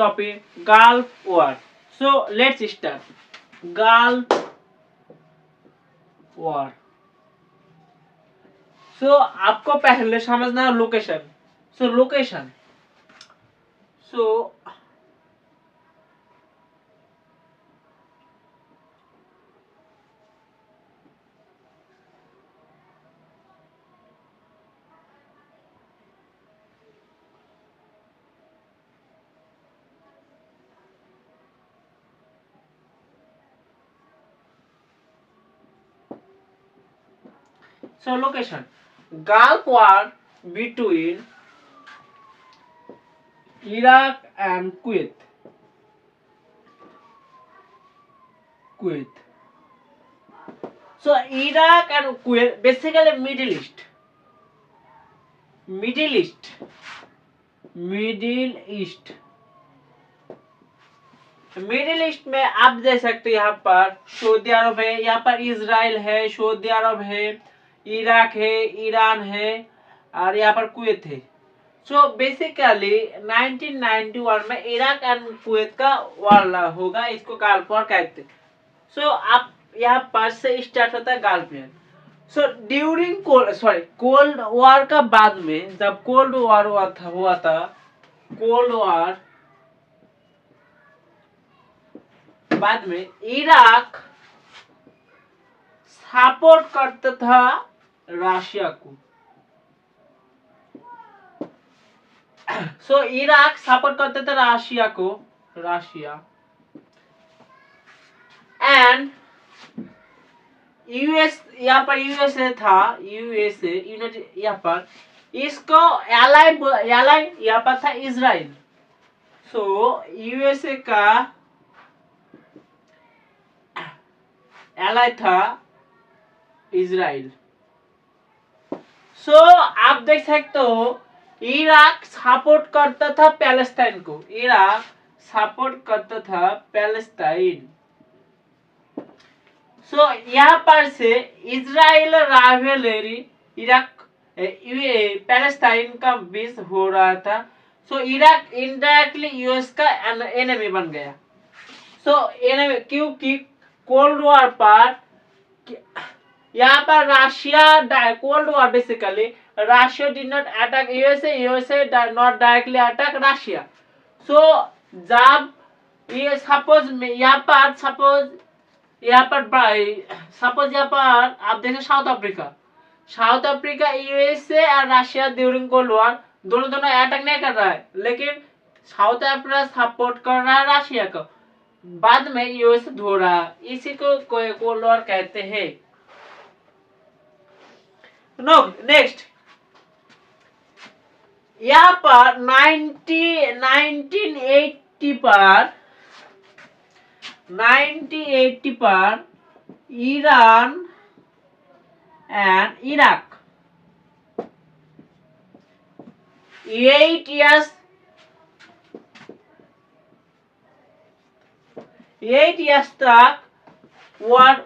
topic Gulf War. So let's start. Gulf War. So आपको पहले समझना है location. So location. So location. Gulf War between Iraq and Kuwait. So Iraq and Kuwait, basically Middle East. Middle east में आप देख सकते हैं यहाँ पर सऊदी अरब है, यहाँ पर इजराइल है, सऊदी अरब है, इराक है, ईरान है और यहाँ पर कुवैत है. सो बेसिकली 1991 में इराक एंड कुवैत का वार होगा, इसको गल्फ वॉर कहते हैं. सो आप यहाँ पर से स्टार्ट होता है gulf war. So during cold war का बाद में, जब कोल्ड वॉर हुआ था कोल्ड वॉर बाद में इराक सपोर्ट करता था रशिया को. सो इराक सपोर्ट करता था रशिया एंड यूएस, यहाँ पर यूएसए था, यूनाइटेड, यहाँ पर इसको एलाई यहाँ पर था इजराइल. सो यूएसए का एलाई था इजराइल. सो आप देख सकते हो इराक सपोर्ट करता था पैलेस्टाइन को, इराक सपोर्ट करता था पैलेस्टाइन. सो यहाँ पर से इजराइल राइवलरी इराक पैलेस्टाइन का बीच हो रहा था. सो इराक इनडायरेक्टली यूएस का एनिमी बन गया. सो एनिमी क्योंकि कोल्ड वॉर पर यहाँ पर Russia, cold war basically Russia did not attack USA did not directly attack Russia. So जब ये सपोज यहाँ पर आप देखें साउथ अफ्रीका यूएसए और रशिया ड्यूरिंग कोल्ड वॉर दोनों अटैक नहीं कर रहा है, लेकिन साउथ अफ्रीका सपोर्ट कर रहा है रशिया को. बाद में यूएस धो रहा है, इसी को कोल्ड वॉर कहते हैं. नेक्स्ट यहाँ पर 1980 पर ईरान एंड इराक 8 इयर्स तक वार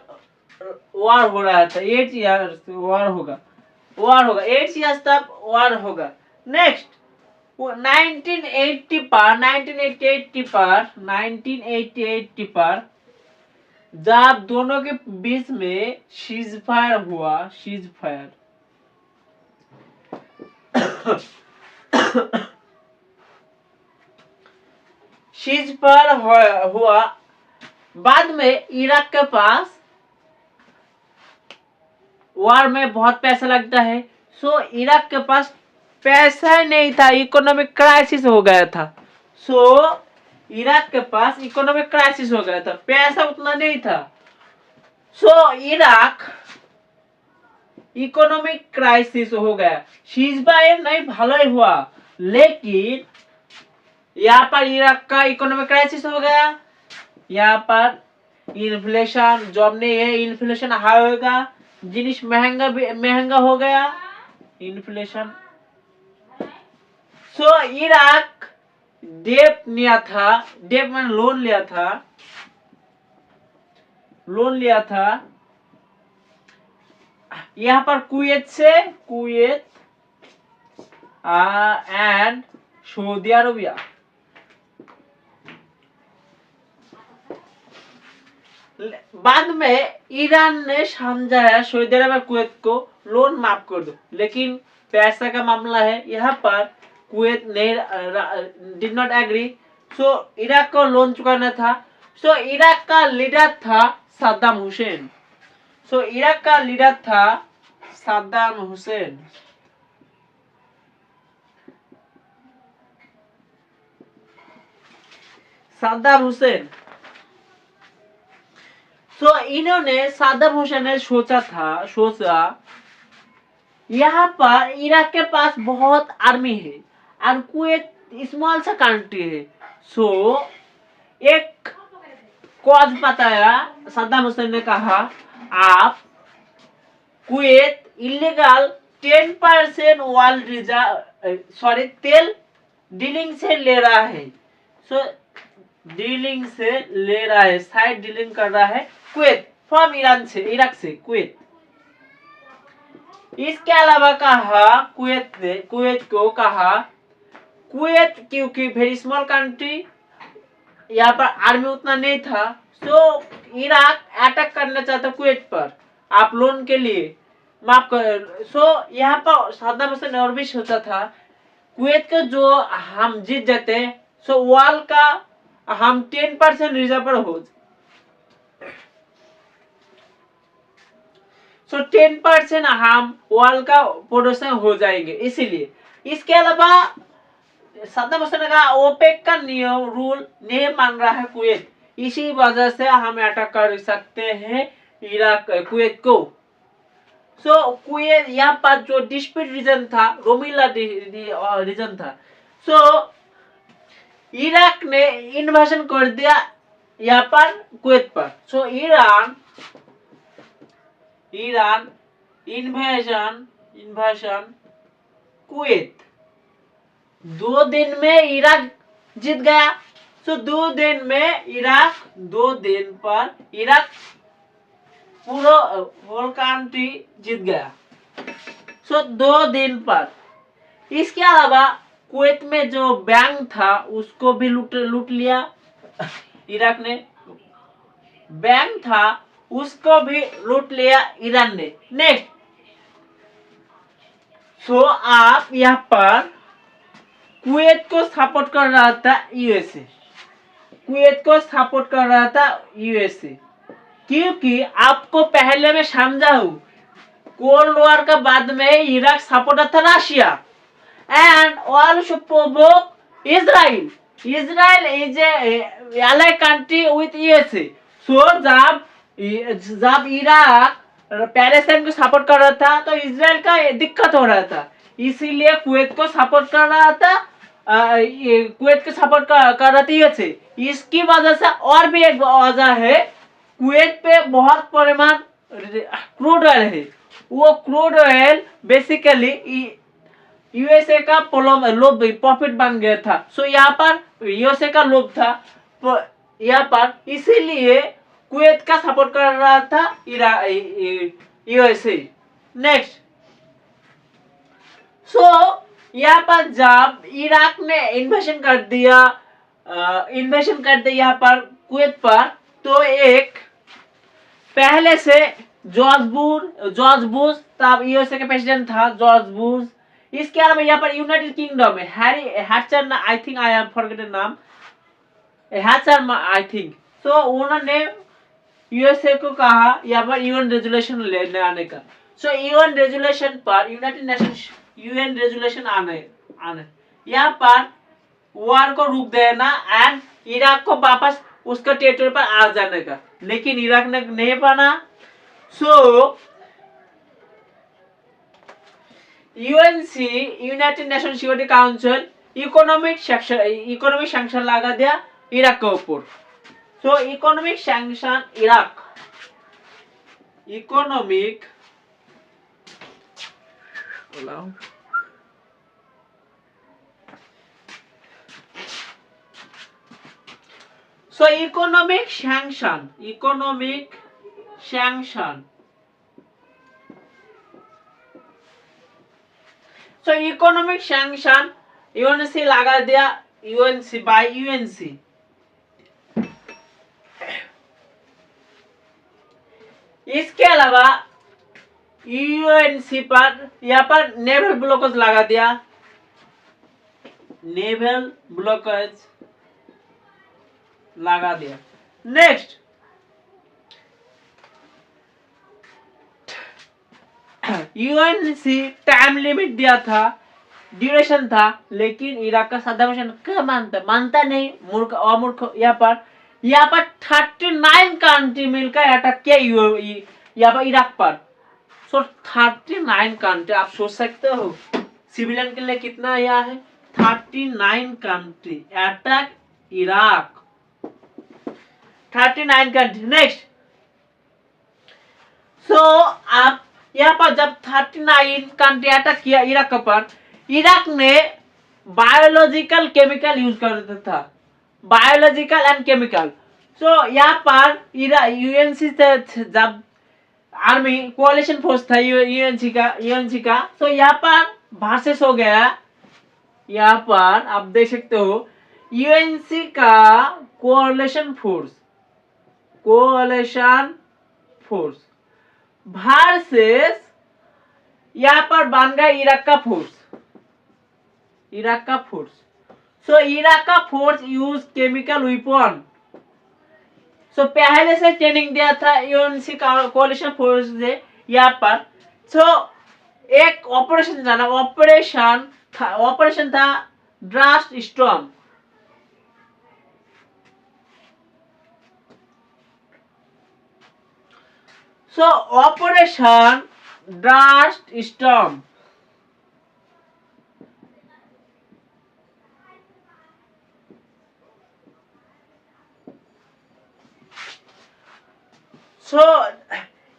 हो रहा था. 8 इयर्स वार होगा 8 इयर्स तक वार होगा. नेक्स्ट 1988 पर जब दोनों के बीच में सीजफायर हुआ, हुआ, बाद में इराक के पास वार में बहुत पैसा लगता है. सो इराक के पास पैसा नहीं था, इकोनॉमिक क्राइसिस हो गया था. सो इराक के पास इकोनॉमिक क्राइसिस हो गया था, पैसा उतना नहीं था. सो इराक इकोनॉमिक क्राइसिस हो गया. सीजफायर नहीं भले हुआ, लेकिन यहाँ पर इराक का इकोनॉमिक क्राइसिस हो गया. यहाँ पर इन्फ्लेशन, जॉब नहीं है, इन्फ्लेशन हाई होगा, जिनिस महंगा हो गया, इन्फ्लेशन. सो इराक डेट में लोन लिया था यहाँ पर कुवैत एंड सऊदी अरबिया. बाद में ईरान ने समझाया सऊदी अरब और कुवैत को लोन माफ कर दो, लेकिन पैसा का मामला है, यहाँ पर कुवैत ने did not agree. So Iraq को लोन चुकाना था। सो इराक का लीडर था सद्दाम हुसैन। सो इराक का लीडर था सद्दाम हुसैन। सद्दाम हुसैन। सो इन्होंने सद्दाम हुसैन ने सोचा यहाँ पर इराक के पास बहुत आर्मी है और कुवैत स्मॉल सा कंट्री है। सो एक कॉज बताया, सद्दाम हुसैन ने कहा आप कुवैत इलीगल 10% वर्ल्ड रिजर्व तेल डीलिंग से ले रहा है। सो डीलिंग से ले रहा है, साइड डीलिंग कर रहा है कुवैत फ्रॉम ईरान से, इराक से कुवैत। इसके अलावा कहा कुवैत को कहा कुवैत क्योंकि वेरी स्मॉल कंट्री, यहाँ पर आर्मी उतना नहीं था, सो इराक अटैक करना चाहता कुवैत पर आप लोन के लिए माफ कर। सो यहाँ पर सद्दाम हुसैन ने और भी सोचा था कुवैत को जो हम जीत जाते सो वॉल का हम 10% रिजर्व पर हो, सो 10% हम वॉल का प्रोडक्शन हो जाएंगे इसीलिए। इसके अलावा सद्दाम हुसैन ने कहा ओपेक का नियम रूल नहीं मान रहा है कुवैत, इसी वजह से हम अटैक कर सकते हैं इराक कुवैत को। सो कुवैत यहाँ पर जो डिस्प्यूट रीजन था रोमिला रीजन था। सो इराक ने इन्वेजन कर दिया यहाँ पर कुवैत पर। सो ईरान इन्वेजन कुवैत 2 दिन में इराक जीत गया। सो 2 दिन में इराक 2 दिन पर इराक पूरा होल कंट्री जीत गया। सो 2 दिन पर। इसके अलावा कुवैत में जो बैंक था उसको भी लूट लिया इराक ने। बैंक था उसको भी लूट लिया ईरान ने। नेक्स्ट, सो आप यहाँ पर कुवैत को सपोर्ट कर रहा था यूएसए, कुवैत को सपोर्ट कर रहा था यूएसए, क्योंकि आपको पहले मैं समझाऊं कोल्ड वॉर के बाद में इराक सपोर्ट था Russia and also provoke Israel. Israel is a ally country with USA. So जब इराक पैलेस्टाइन को सपोर्ट कर रहा था तो इजराइल का दिक्कत हो रहा था, इसीलिए कुवैत को सपोर्ट कर रहा था, कुवैत को सपोर्ट कर रहा था यूएसए। इसकी वजह से और भी एक वजह है, कुवैत पे बहुत परिमाण क्रूड ऑयल है, वो क्रूड ऑयल बेसिकली यूएसए का लोभ प्रॉफिट बन गया था। सो यहाँ पर यूएसए का लोभ था यहाँ पर, इसीलिए कुवैत का सपोर्ट कर रहा था यूएसए। नेक्स्ट, सो यहाँ पर जब इराक ने इन्वेजन कर दिया यहाँ पर कुवैत पर, तो एक पहले से जॉर्ज बुश तब यूएसए के प्रेसिडेंट था जॉर्ज बुश। इसके अलावा यहाँ पर यूनाइटेड किंगडम में Harry Hatcher, I think I have forgotten नाम, हैचर आई थिंक। सो उन्होंने यूएसए को कहा यहाँ पर यूएन रेजुलेशन लेने आने का। सो यूएन रेजुलेशन पर यूनाइटेड नेशंस यूएन रेजुलेशन आने यहाँ पर वॉर को रोक देना एंड इराक को वापस उसका टेरिटरी पर आ जाने का, लेकिन इराक ने नहीं माना। So UNC United Nation Security Council economic sanction लगा दिया इराक के ऊपर। So economic sanction Iraq, economic So economic sanction So economic sanction UNC लगा दिया, यूएनसी बाय यूएनसी। इसके अलावा यूएनसी पर यहाँ पर नेवल ब्लॉकेज लगा दिया, नेवल ब्लॉकेज लगा दिया। नेक्स्ट यूएनसी टाइम लिमिट दिया था, ड्यूरेशन था, लेकिन इराक का सद्दाम हुसैन क्या मानता नहीं, मूर्ख अमूर्ख। यहाँ पर 39 कंट्री मिलकर अटैक किया यहाँ पर इराक पर। सो 39 कंट्री, आप सोच सकते हो सिविलियन के लिए कितना यह है। 39 country attack Iraq, 39 country. Next so आप यहाँ पर जब 39 कंट्री अटैक किया इराक पर, इराक ने बायोलॉजिकल केमिकल यूज करता था, बायोलॉजिकल एंड केमिकल। सो यहाँ पर यूएनसी से जब आर्मी कोalition फोर्स था यूएनसी का, तो यहाँ पर वर्सेस हो गया। यहाँ पर आप देख सकते हो यूएनसी का कोalition फोर्स वर्सेस यहाँ पर बन गया इराक का फोर्स। सो इराक का फोर्स यूज केमिकल वेपन। सो पहले से ट्रेनिंग दिया था यूएनसी का कोalition फोर्स ने यहाँ पर। सो एक ऑपरेशन था ड्रास्ट स्टॉर्म। सो ऑपरेशन ड्रास्ट स्टॉर्म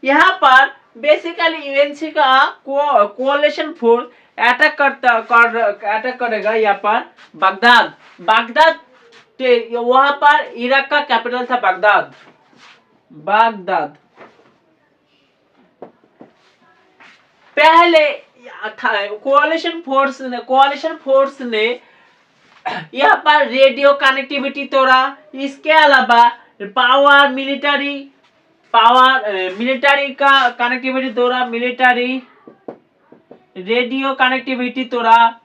यहाँ पर बेसिकली यूएनसी का कोalition फोर्स अटैक करेगा यहाँ पर बगदाद वहां पर इराक का कैपिटल था बगदाद। पहले कोalition फोर्स ने यहाँ पर रेडियो कनेक्टिविटी तोड़ा। इसके अलावा मिलिट्री का कनेक्टिविटी तोड़ा, मिलिट्री रेडियो कनेक्टिविटी तोड़ा,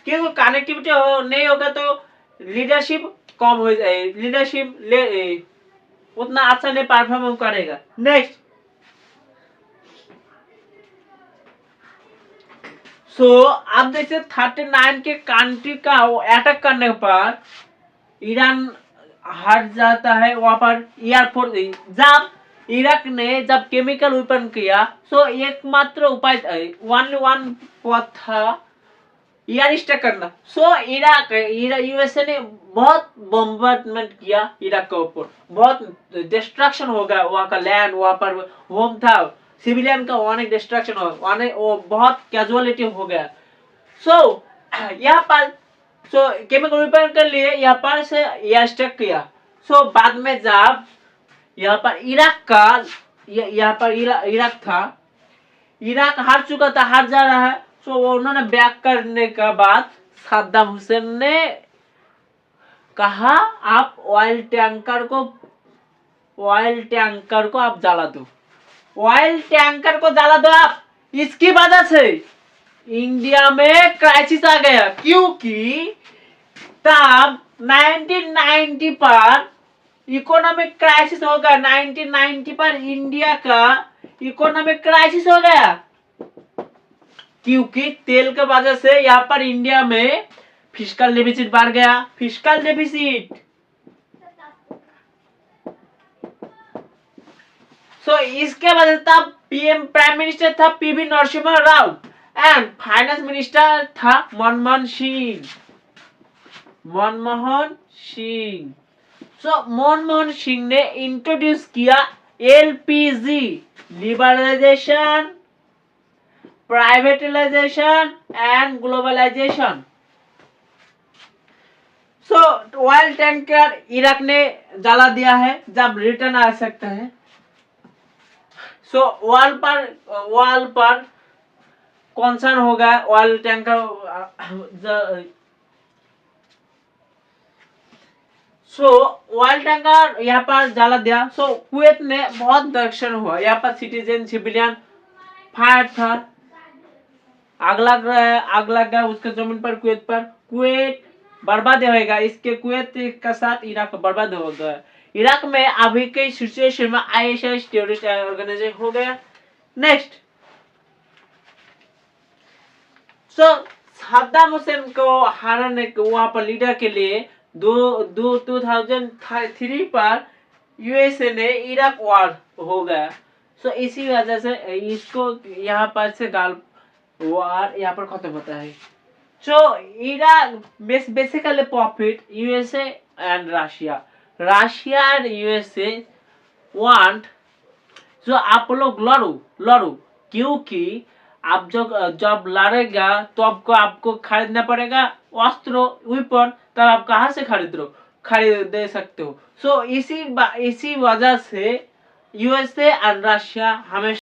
क्योंकि कनेक्टिविटी नहीं होगा तो लीडरशिप कम हो जाए, उतना अच्छा नहीं परफॉर्म करेगा। नेक्स्ट आप देखिए 39 के कंट्री का अटैक करने पर ईरान हार जाता है। वहां पर एयरफोर्स जब इराक ने जब केमिकल वेपन किया, एकमात्र उपाय पथ था एयर स्ट्राइक करना। यूएसए ने बहुत बम्बार्डमेंट किया इराक के ऊपर, बहुत डिस्ट्रक्शन हो गया। वहां का लैंड, वहां पर होम था, सिविलियन का अनेक डिस्ट्रक्शन हो, बहुत कैजुअलिटी हो गया। यहाँ पर केमिकल वेपन के लिए यहाँ पर से एयर स्ट्राइक किया। बाद में जब यहाँ पर इराक था, इराक हार चुका था, हार जा रहा है। उन्होंने बैक करने के बाद सद्दाम हुसैन ने कहा आप ऑयल टैंकर को आप जला दो, ऑयल टैंकर को जला दो आप। इसकी वजह से इंडिया में क्राइसिस आ गया, क्योंकि तब 1990 पर इकोनॉमिक क्राइसिस हो गया। 1990 पर इंडिया का इकोनॉमिक क्राइसिस हो गया, क्योंकि तेल के वजह से यहाँ पर इंडिया में फिस्कल डेफिसिट बढ़ गया। फिस्कल डेफिसिट इसके वजह से तब प्राइम मिनिस्टर था PV Narasimha Rao and finance minister था मनमोहन सिंह। मनमोहन सिंह ने इंट्रोड्यूस किया LPG, liberalisation, privatisation and globalisation. Oil tanker Iraq ने जला दिया है, जब रिटर्न आ सकता है। वॉल पर कंसर्न होगा ऑयल टैंकर। सो ऑयल टैंकर यहाँ पर जला दिया। सो कुवैत में बहुत दर्शन हुआ, यहाँ पर सिटीजन सिविलियन फायर था, आग लग रहा है, आग लग गया उसके जमीन पर, कुवैत बर्बाद होएगा। इसके कुवैत के साथ इराक बर्बाद हो गया। इराक में अभी के सिचुएशन में आईएसआईएस टेररिस्ट ऑर्गेनाइजेशन हो गया। नेक्स्ट, सो सद्दाम हुसैन को हराने को वहां पर लीडर के लिए 2003 पर यूएसए ने इराक वॉर हो गया। सो इसी वजह से इसको यहाँ पर से गल्फ वॉर यहाँ पर खत्म होता है। So Iraq basically profit USA and Russia and USA want, जो आप लोग लड़ो क्योंकि आप जब लड़ेगा तो आपको खरीदना पड़ेगा अस्त्र वेपन, तब आप कहाँ से खरीद दे सकते हो। सो इसी वजह से यूएसए एंड रशिया हमेशा